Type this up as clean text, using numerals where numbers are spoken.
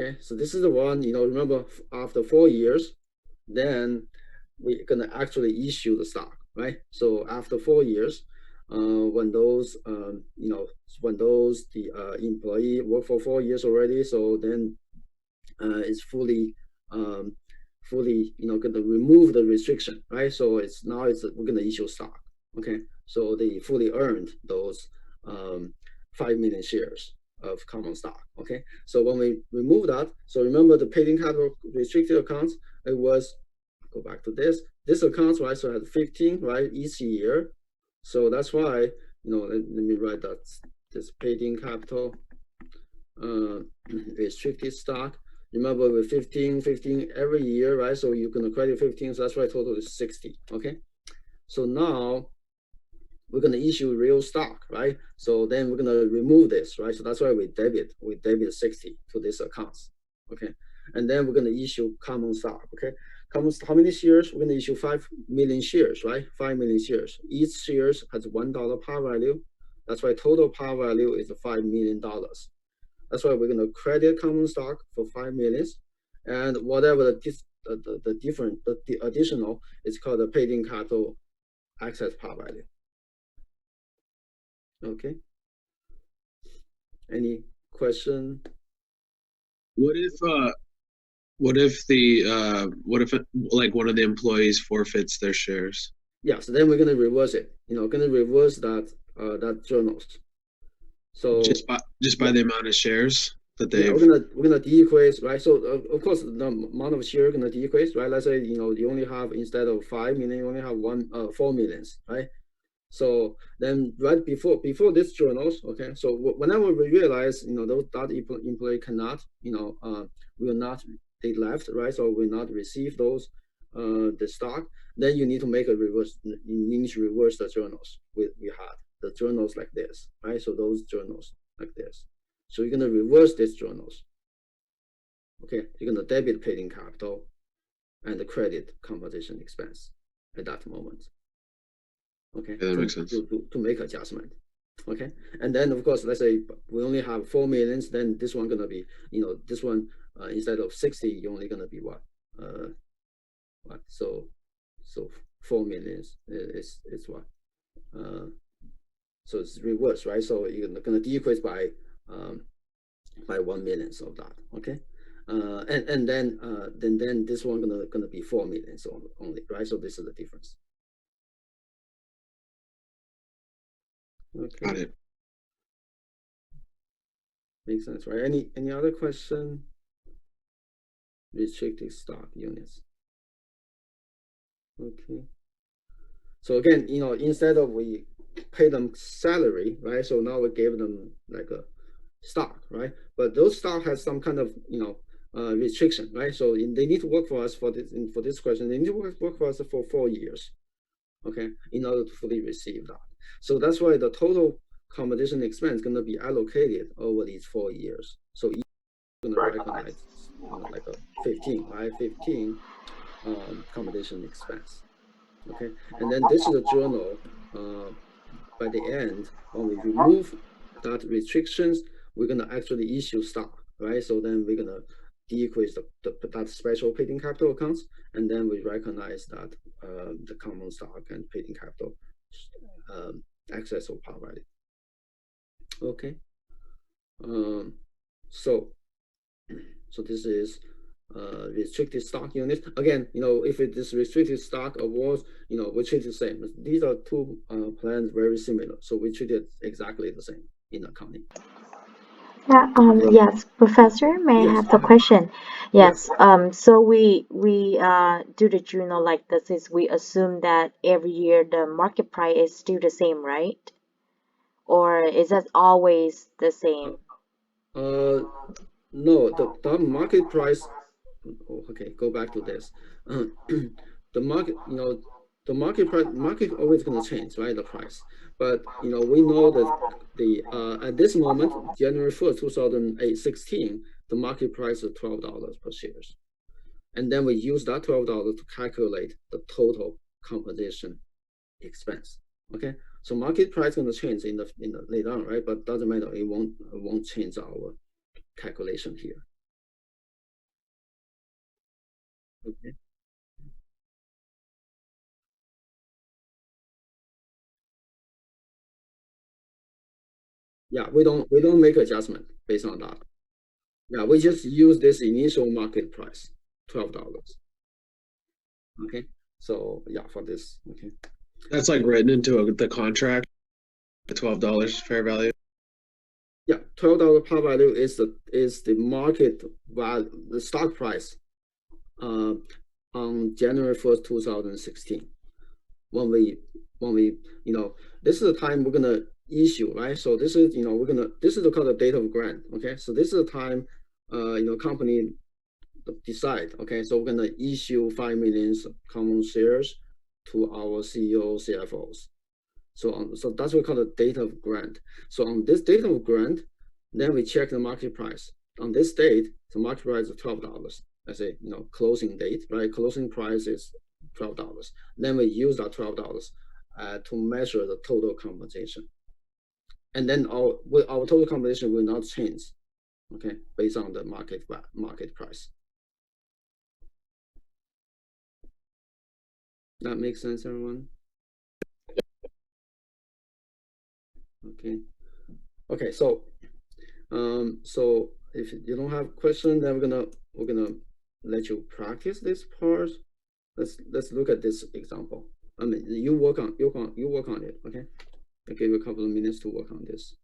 Okay, so this is the one, remember after 4 years, then we're gonna actually issue the stock, right? So after 4 years, when those, when those the employee work for 4 years already, so then it's um, fully, gonna remove the restriction, right? So we're gonna issue stock, okay? So they fully earned those 5 million shares of common stock, okay? So when we remove that, so remember the paid in capital restricted accounts, it was, go back to this accounts, right? So it had 15, right, each year. So that's why, let me write that, this paid in capital uh, restricted stock. Remember with 15 every year, right? So you're gonna credit 15, so that's why total is 60. Okay. So now we're gonna issue real stock, right? So then we're gonna remove this, right? So that's why we debit 60 to this accounts. Okay. And then we're gonna issue common stock. Okay. How many shares? We're gonna issue 5 million shares, right? 5 million shares. Each shares has $1 par value. That's why total par value is $5 million. That's why we're going to credit common stock for 5 million, and whatever the different the additional is called the paid in capital access par value. Okay. Any question? What if what if like one of the employees forfeits their shares? Yeah. So then we're going to reverse it. Going to reverse that journals. So Just by yeah, the amount of shares that yeah, they've. we're gonna decrease, right? So of course the amount of share gonna decrease, right? Let's say you only have, instead of 5 million, you only have 4 millions, right? So then right before this journals, okay, so whenever we realize, that employee cannot, will not, they left, right? So will not receive those the stock, then you need to make a reverse, you need to reverse the journals we had, the journals like this, right? So those journals like this. So you're gonna reverse these journals. Okay, you're gonna debit paid in capital and the credit compensation expense at that moment. Okay, Yeah, that to makes sense. to to, to make adjustment. Okay, and then of course, let's say we only have 4 millions, then this one gonna be, this one, instead of 60, you're only gonna be what, what? So 4 millions is what, uh, so it's reverse, right? So you're gonna decrease um, by 1 million of that. Okay, and then this one gonna be 4 millions only, right? So this is the difference. Got Okay, it. makes sense, right? Any other question? Restricted stock units. Okay. So again, instead of we pay them salary, right? So now we gave them like a stock, right? But those stock has some kind of, restriction, right? So they need to work for us for this question. They need to work for us for 4 years, okay, in order to fully receive that. So that's why the total compensation expense is going to be allocated over these 4 years. So each going to recognize, like a 15, right? 15 compensation expense. Okay, and then this is a journal. Uh, by the end, when we remove that restrictions, we're gonna actually issue stock, right? So then we're gonna decrease that special paid in capital accounts, and then we recognize that the common stock and paid in capital um, excess of par value. Okay, um, so so this is restricted stock unit. Again, if it is restricted stock awards, we treat it the same. These are two plans very similar, so we treat it exactly the same in accounting. Yeah, Okay. yes, Professor, may I Yes, have go the ahead. question? Yeah. Yes, so we do the journal like this is we assume that every year the market price is still the same, right? Or is that always the Uh, same? uh, no, the market price. Oh, okay, go back to this. Uh, the market, the market price, market always going to change, right? The price, but we know that the at this moment, January 1st, 2016, the market price is $12 per shares, and then we use that $12 to calculate the total compensation expense. Okay, so market price going to change in the later on, right? But doesn't matter. It won't change our calculation here. Yeah, we don't make adjustment based on that. Yeah, we just use this initial market price, $12. Okay, so yeah, for this. Okay, That's like written into the contract, $12 fair value. yeah, $12 par value is the market value, the stock price, uh, on January 1st, 2016. When we this is the time we're gonna issue, right? So this is this is called the date of grant. Okay, so this is the time company decide. Okay, so we're gonna issue 5 million common shares to our CEO, CFOs. So that's what we call the date of grant. So on this date of grant, then we check the market price. On this date, the market price is $12. That's a closing date, right? Closing price is $12. Then we use that $12 to measure the total compensation, and then our total compensation will not change. Okay, based on the market price. That makes sense, everyone? Okay. Okay, so if you don't have question, then we're gonna let you practice this part. Let's look at this example. I mean, you work on it. Okay, I'll give you a couple of minutes to work on this.